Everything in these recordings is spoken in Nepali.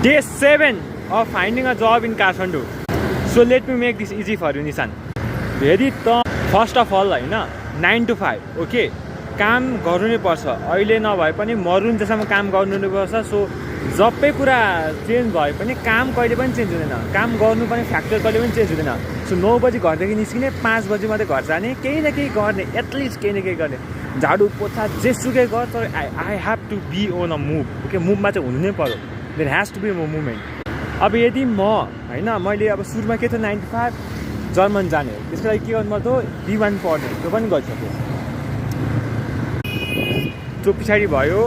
Day 7 of finding a job in Kathmandu. So let me make this easy for you, Nissan. यदि त फर्स्ट अफ अल होइन 9 to 5 ओके काम गर्नु नै पर्छ अहिले नभए पनि मरुन्जेसम्म काम गर्नु नै पर्छ सो जबै कुरा चेन्ज भए पनि काम कहिले पनि चेन्ज हुँदैन काम गर्नु पनि फ्याक्टर कहिले पनि चेन्ज हुँदैन सो 9 बजी घरदेखि निस्किने 5 बजी मात्रै घर जाने केही न केही गर्ने एटलिस्ट केही न केही गर्ने झाडु पोछा जेसुकै गर तर I have to be on a move okay मुभमा चाहिँ हुनु नै पर्यो there has to be movement अब यदि म होइन मैले अब सुरुमा के थियो 9 to 5 जर्मन जाने त्यसको लागि के गर्नु पर्यो B1 पढ्ने त्यो पनि गरिसक्यो त्यो पछाडि भयो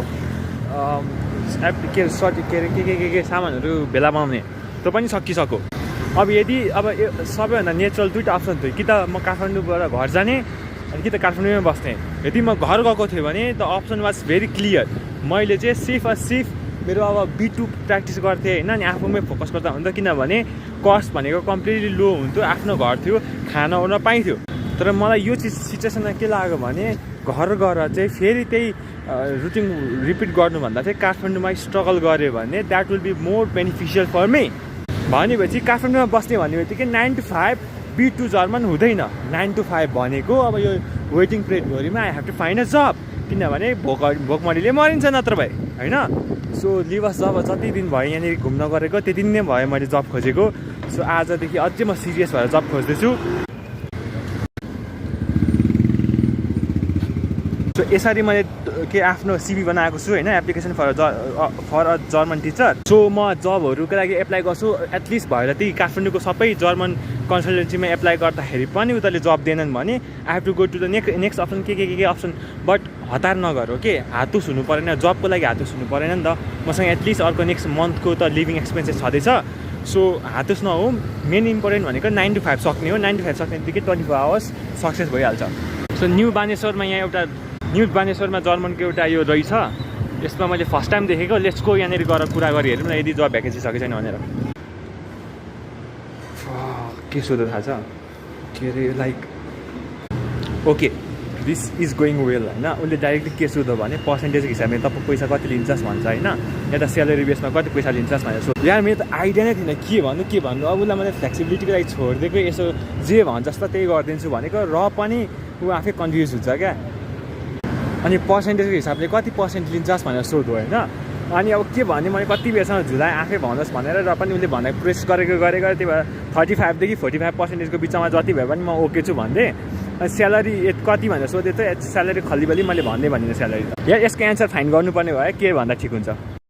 के सामानहरू भेला पाउने त्यो पनि सकिसक्यो अब यदि अब सबैभन्दा नेचुरल दुईवटा अप्सन थियो कि त म काठमाडौँबाट घर जाने अनि कि त काठमाडौँमै बस्ने यदि म घर गएको थिएँ भने the option was very clear मैले चाहिँ सिफ मेरो अब B2 प्र्याक्टिस गर्थेँ होइन अनि आफूमै फोकस गर्दा हुन्थ्यो किनभने कस्ट भनेको कम्प्लिटली लो हुन्थ्यो आफ्नो घर थियो खाना ओर्न पाइन्थ्यो तर मलाई यो सिचुएसनमा के लाग्यो भने घर गएर चाहिँ फेरि त्यही रुटिन रिपिट गर्नुभन्दा चाहिँ काठमाडौँमा स्ट्रगल गऱ्यो भने that will be more beneficial for me भनेपछि काठमाडौँमा बस्ने भन्ने बित्तिकै 9 to 5 B2 जर्मन हुँदैन 9 to 5 भनेको अब यो वेटिङ पिरियडभरिमा I have to find a job किनभने भोकमरीले मरिन्छ नत्र भए होइन सो लिभस जब जति दिन भयो यहाँनिर घुम्न गरेको त्यति नै भयो मैले जब खोजेको सो आजदेखि अझै म सिरियस भएर जब खोज्दैछु सो यसरी मैले के आफ्नो सिभी बनाएको छु होइन application for a German teacher so म जबहरूको लागि एप्लाई गर्छु एटलिस्ट भएर त्यही काठमाडौँको सबै जर्मन कन्सल्टेन्सीमा एप्लाई गर्दाखेरि पनि उनीहरूले जब दिएनन् भने I have to go to the next option के अप्सन बट हतार नगर ओके हातुस हुनु परेन जबको लागि हातुस हुनु परेन नि त मसँग एटलिस्ट अर्को नेक्स्ट मन्थको त लिभिङ एक्सपेन्सेस छँदैछ सो हातुस नहो मेन इम्पोर्टेन्ट भनेको 9 to 5 सक्ने हो 9 to 5 सक्ने बित्तिकै 24 आवर्स सक्सेस भइहाल्छ सो न्यू बानेश्वरमा यहाँ एउटा न्यू बानेश्वरमा जर्मनको एउटा यो रहेछ यसमा मैले फर्स्ट टाइम देखेको लेट्सको यहाँनिर गएर कुरा गरी हेरौँ न यदि जब भ्याकेन्सी सकेको छैन भनेर के सोध्नु थाहा छ के अरे like okay this is going well होइन उसले डाइरेक्टली के सोध्यो भने पर्सेन्टेजको हिसाबले तपाईँ पैसा कति लिन्छस् भन्छ होइन या त स्यालेरी बेसमा कति पैसा लिन्छस् भनेर सोध्यो यार मेरो त आइडिया नै थिएन के भन्नु अब उसलाई मैले फ्लेक्सिबिलिटीको लागि छोडिदिएको यसो जे भन्छ जस्तो त्यही गरिदिन्छु भनेको र पनि ऊ आफै कन्फ्युज हुन्छ क्या अनि पर्सेन्टेजको हिसाबले कति पर्सेन्ट लिन्छस् भनेर सोध्यो होइन अनि अब के भन्ने मैले कति बेरसम्म झुलाएँ आफै भन्नुहोस् भनेर र पनि उसले भनेर प्रेस गरेको त्यही भएर 35 देखि 45% बिचमा जति भए पनि म ओके छु भन्दै अनि स्यालेरी कति भनेर सोधेँ त स्यालेरी खल्लीबल्ली मैले भन्दै भनिनँ स्यालेरी या यसको एन्सर फाइन गर्नुपर्ने भयो के भन्दा ठिक हुन्छ